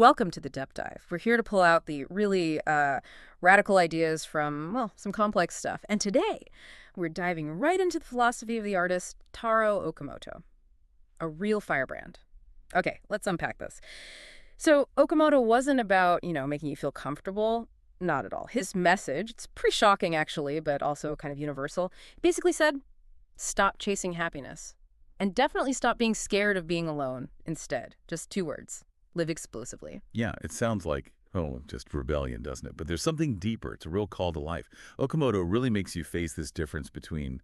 Welcome to the Depth Dive. We're here to pull out the really radical ideas from, well, some complex stuff. And today, we're diving right into the philosophy of the artist Taro Okamoto, a real firebrand. Okay, let's unpack this. So Okamoto wasn't about, making you feel comfortable. Not at all. His message, it's pretty shocking actually, but also kind of universal, basically said, stop chasing happiness. And definitely stop being scared of being alone instead. Just 2 words. Live exclusively. Yeah, it sounds like, just rebellion, doesn't it? But there's something deeper. It's a real call to life. Okamoto really makes you face this difference between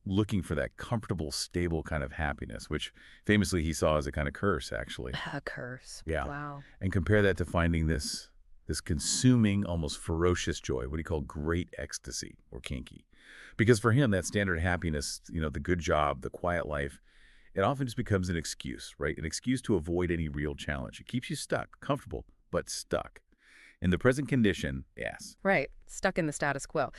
looking for that comfortable, stable kind of happiness, which famously he saw as a kind of curse, actually. A curse. Yeah. Wow. And compare that to finding this consuming, almost ferocious joy, what he called great ecstasy, or kinky. Because for him, that standard happiness, the good job, the quiet life, it often just becomes an excuse, right? An excuse to avoid any real challenge. It keeps you stuck, comfortable, but stuck. In the present condition, yes. Right. Stuck in the status quo.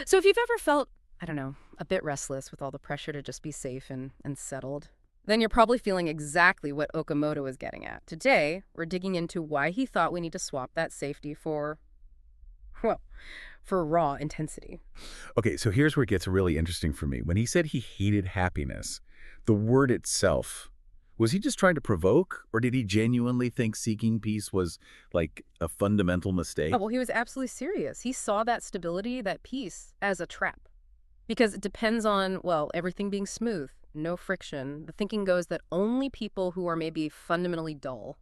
So if you've ever felt, I don't know, a bit restless with all the pressure to just be safe and settled, then you're probably feeling exactly what Okamoto is getting at. Today, we're digging into why he thought we need to swap that safety for raw intensity. Okay, so here's where it gets really interesting for me. When he said he hated happiness, the word itself, was he just trying to provoke, or did he genuinely think seeking peace was like a fundamental mistake? Oh, well, he was absolutely serious. He saw that stability, that peace, as a trap. Because it depends on, well, everything being smooth, no friction. The thinking goes that only people who are maybe fundamentally dull,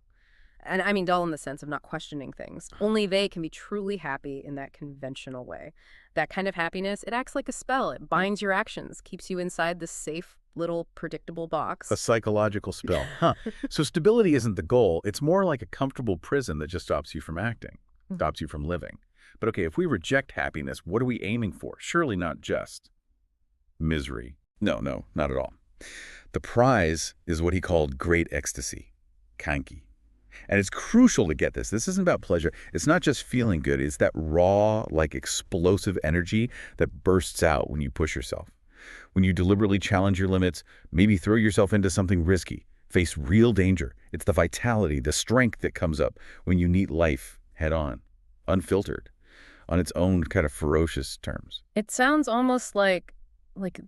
and I mean dull in the sense of not questioning things, only they can be truly happy in that conventional way. That kind of happiness, it acts like a spell. It binds your actions, keeps you inside this safe, little predictable box. A psychological spell. Huh. So stability isn't the goal. It's more like a comfortable prison that just stops you from acting, stops you from living. But okay, if we reject happiness, what are we aiming for? Surely not just misery. No, not at all. The prize is what he called great ecstasy, kanki. And it's crucial to get this. This isn't about pleasure. It's not just feeling good. It's that raw, like explosive energy that bursts out when you push yourself. When you deliberately challenge your limits, maybe throw yourself into something risky, face real danger. It's the vitality, the strength that comes up when you meet life head on, unfiltered, on its own kind of ferocious terms. It sounds almost like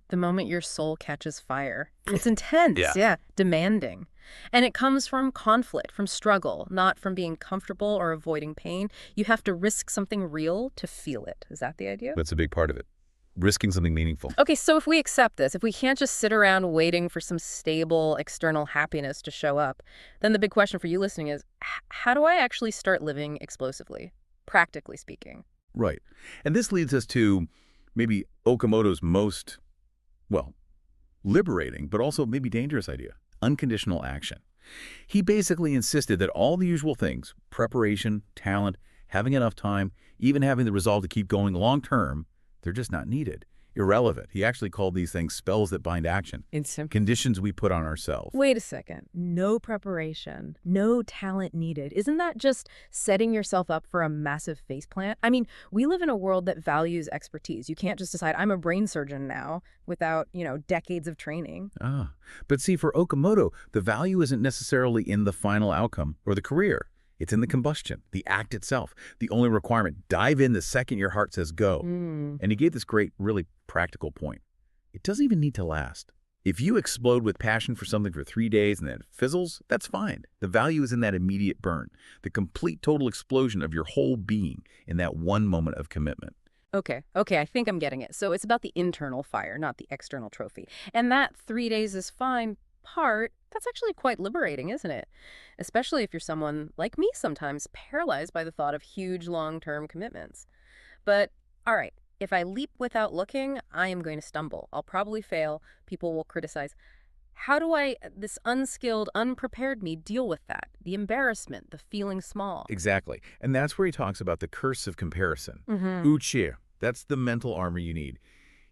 the moment your soul catches fire. It's intense, yeah, demanding. And it comes from conflict, from struggle, not from being comfortable or avoiding pain. You have to risk something real to feel it. Is that the idea? That's a big part of it. Risking something meaningful. Okay, so if we accept this, if we can't just sit around waiting for some stable external happiness to show up, then the big question for you listening is, how do I actually start living explosively, practically speaking? Right. And this leads us to maybe Okamoto's most, liberating, but also maybe dangerous idea, unconditional action. He basically insisted that all the usual things, preparation, talent, having enough time, even having the resolve to keep going long-term, they're just not needed. Irrelevant. He actually called these things spells that bind action. Conditions we put on ourselves. Wait a second. No preparation, no talent needed. Isn't that just setting yourself up for a massive faceplant? I mean, we live in a world that values expertise. You can't just decide, I'm a brain surgeon now, without, decades of training. But see, for Okamoto, the value isn't necessarily in the final outcome or the career. It's in the combustion, the act itself. The only requirement, dive in the second your heart says go. And he gave this great, really practical point. It doesn't even need to last. If you explode with passion for something for 3 days and then it fizzles, that's fine. The value is in that immediate burn, the complete total explosion of your whole being in that one moment of commitment. Okay, I think I'm getting it. So it's about the internal fire, not the external trophy. And that 3 days is fine part, that's actually quite liberating, isn't it? Especially if you're someone like me sometimes, paralyzed by the thought of huge long-term commitments. But, all right, if I leap without looking, I am going to stumble. I'll probably fail. People will criticize. How do this unskilled, unprepared me, deal with that? The embarrassment, the feeling small. Exactly. And that's where he talks about the curse of comparison. Uchi, that's the mental armor you need.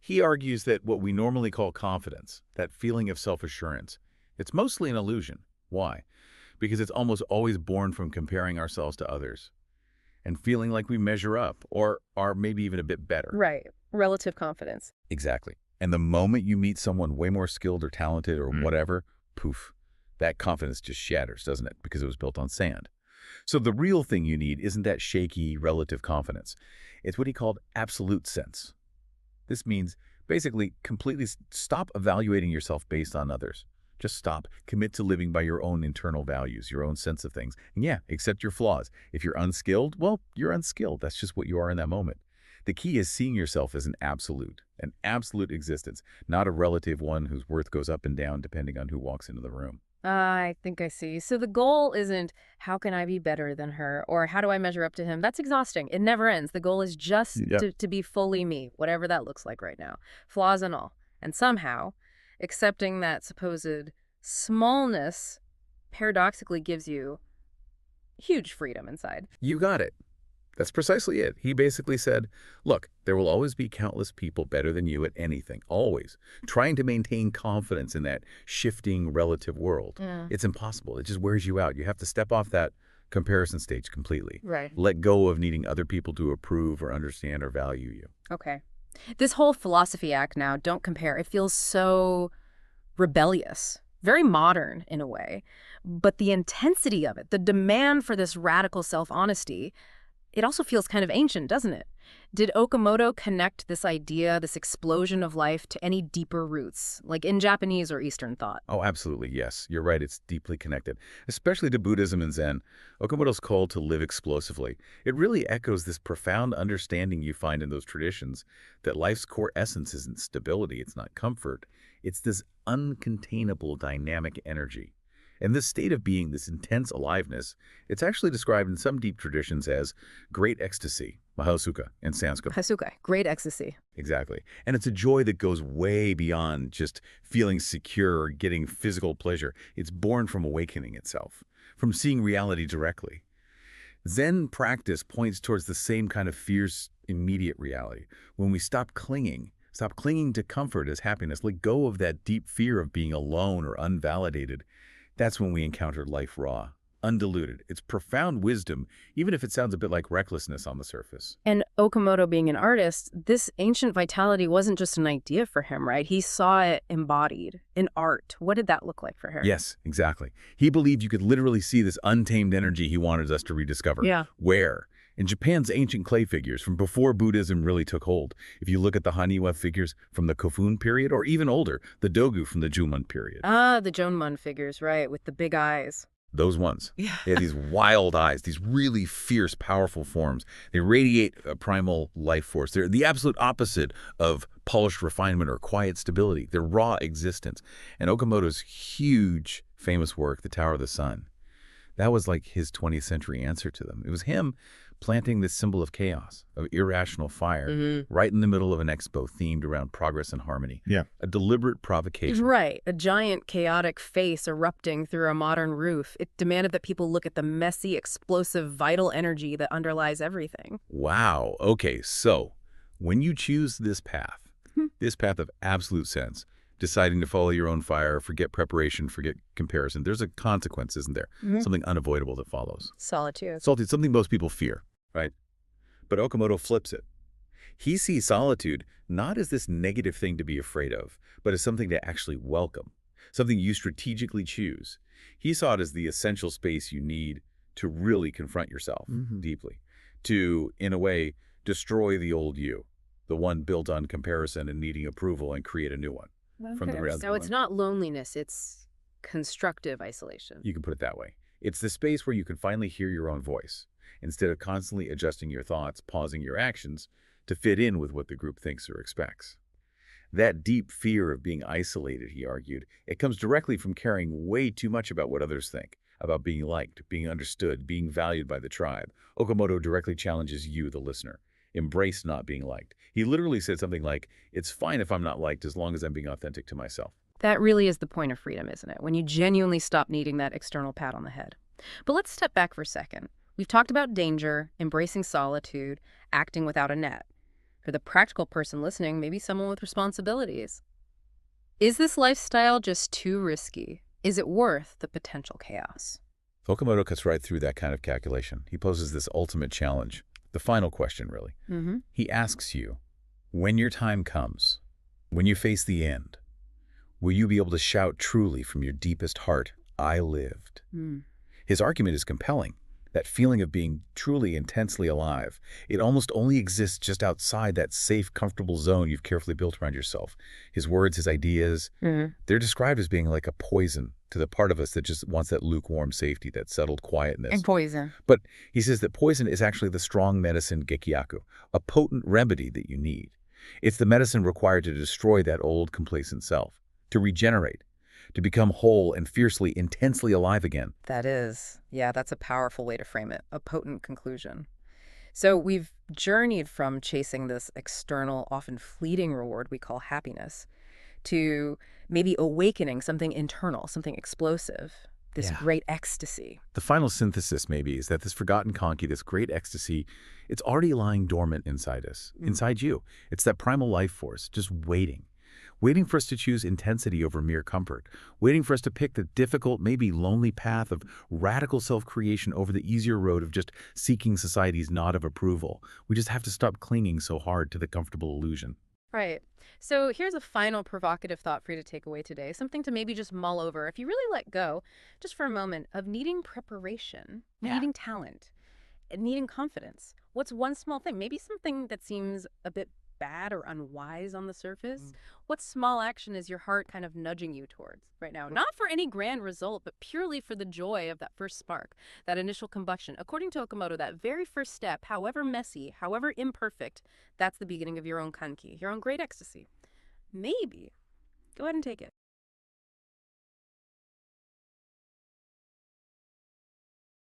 He argues that what we normally call confidence, that feeling of self-assurance, it's mostly an illusion. Why? Because it's almost always born from comparing ourselves to others and feeling like we measure up or are maybe even a bit better. Right. Relative confidence. Exactly. And the moment you meet someone way more skilled or talented or whatever, poof, that confidence just shatters, doesn't it? Because it was built on sand. So the real thing you need isn't that shaky relative confidence. It's what he called absolute sense. This means basically completely stop evaluating yourself based on others. Just stop. Commit to living by your own internal values, your own sense of things. And yeah, accept your flaws. If you're unskilled, well, you're unskilled. That's just what you are in that moment. The key is seeing yourself as an absolute existence, not a relative one whose worth goes up and down depending on who walks into the room. I think I see. So the goal isn't how can I be better than her or how do I measure up to him? That's exhausting. It never ends. The goal is just to be fully me, whatever that looks like right now, flaws and all. And somehow, accepting that supposed smallness paradoxically gives you huge freedom inside. You got it. That's precisely it. He basically said, look, there will always be countless people better than you at anything, always. Trying to maintain confidence in that shifting relative world. It's impossible. It just wears you out. You have to step off that comparison stage completely. Right. Let go of needing other people to approve or understand or value you. Okay. This whole philosophy act now, don't compare, it feels so rebellious, very modern in a way. But the intensity of it, the demand for this radical self-honesty, it also feels kind of ancient, doesn't it? Did Okamoto connect this idea, this explosion of life, to any deeper roots, like in Japanese or Eastern thought? Oh, absolutely, yes. You're right, it's deeply connected, especially to Buddhism and Zen. Okamoto's call to live explosively. It really echoes this profound understanding you find in those traditions that life's core essence isn't stability, it's not comfort. It's this uncontainable dynamic energy. And this state of being, this intense aliveness, it's actually described in some deep traditions as Great Ecstasy, mahāsukha in Sanskrit. Mahāsukha, Great Ecstasy. Exactly. And it's a joy that goes way beyond just feeling secure or getting physical pleasure. It's born from awakening itself, from seeing reality directly. Zen practice points towards the same kind of fierce, immediate reality. When we stop clinging to comfort as happiness, let go of that deep fear of being alone or unvalidated, that's when we encounter life raw, undiluted. It's profound wisdom, even if it sounds a bit like recklessness on the surface. And Okamoto being an artist, this ancient vitality wasn't just an idea for him, right? He saw it embodied in art. What did that look like for him? Yes, exactly. He believed you could literally see this untamed energy he wanted us to rediscover. Yeah. Where? In Japan's ancient clay figures from before Buddhism really took hold. If you look at the haniwa figures from the Kofun period, or even older, the dogū from the Jumon period. Ah, the Jonmon figures, right, with the big eyes. Those ones. Yeah. They have these wild eyes, these really fierce, powerful forms. They radiate a primal life force. They're the absolute opposite of polished refinement or quiet stability. They're raw existence. And Okamoto's huge, famous work, The Tower of the Sun, that was like his 20th century answer to them. It was him planting this symbol of chaos, of irrational fire, right in the middle of an expo themed around progress and harmony. Yeah. A deliberate provocation. Right. A giant chaotic face erupting through a modern roof. It demanded that people look at the messy, explosive, vital energy that underlies everything. Wow. Okay, so when you choose this path of absolute sense, deciding to follow your own fire, forget preparation, forget comparison, there's a consequence, isn't there? Something unavoidable that follows. Solitude. Solitude, something most people fear, right? But Okamoto flips it. He sees solitude not as this negative thing to be afraid of, but as something to actually welcome, something you strategically choose. He saw it as the essential space you need to really confront yourself deeply, to, in a way, destroy the old you, the one built on comparison and needing approval, and create a new one. From the reality. So it's not loneliness, it's constructive isolation. You can put it that way. It's the space where you can finally hear your own voice, instead of constantly adjusting your thoughts, pausing your actions to fit in with what the group thinks or expects. That deep fear of being isolated, he argued, it comes directly from caring way too much about what others think, about being liked, being understood, being valued by the tribe. Okamoto directly challenges you, the listener. Embrace not being liked. He literally said something like, it's fine if I'm not liked as long as I'm being authentic to myself. That really is the point of freedom, isn't it? When you genuinely stop needing that external pat on the head. But let's step back for a second. We've talked about danger, embracing solitude, acting without a net. For the practical person listening, maybe someone with responsibilities. Is this lifestyle just too risky? Is it worth the potential chaos? Okamoto cuts right through that kind of calculation. He poses this ultimate challenge. The final question, really. He asks you, when your time comes, when you face the end, will you be able to shout truly from your deepest heart, I lived? His argument is compelling. that feeling of being truly intensely alive. It almost only exists just outside that safe, comfortable zone you've carefully built around yourself. His words, his ideas, they're described as being like a poison to the part of us that just wants that lukewarm safety, that settled quietness. And poison. But he says that poison is actually the strong medicine gekyaku, a potent remedy that you need. It's the medicine required to destroy that old, complacent self, to regenerate, to become whole and fiercely, intensely alive again. That is. Yeah, that's a powerful way to frame it. A potent conclusion. So we've journeyed from chasing this external, often fleeting reward we call happiness to maybe awakening something internal, something explosive, this great ecstasy. The final synthesis, maybe, is that this forgotten kanki, this great ecstasy, it's already lying dormant inside us, inside you. It's that primal life force, just waiting for us to choose intensity over mere comfort, waiting for us to pick the difficult, maybe lonely path of radical self-creation over the easier road of just seeking society's nod of approval. We just have to stop clinging so hard to the comfortable illusion. Right. So here's a final provocative thought for you to take away today, something to maybe just mull over. If you really let go, just for a moment, of needing preparation, needing talent, and needing confidence. What's one small thing? Maybe something that seems a bit bad or unwise on the surface? What small action is your heart kind of nudging you towards right now? Not for any grand result, but purely for the joy of that first spark, that initial combustion. According to Okamoto, that very first step, however messy, however imperfect, that's the beginning of your own kanki, your own great ecstasy. Maybe. Go ahead and take it.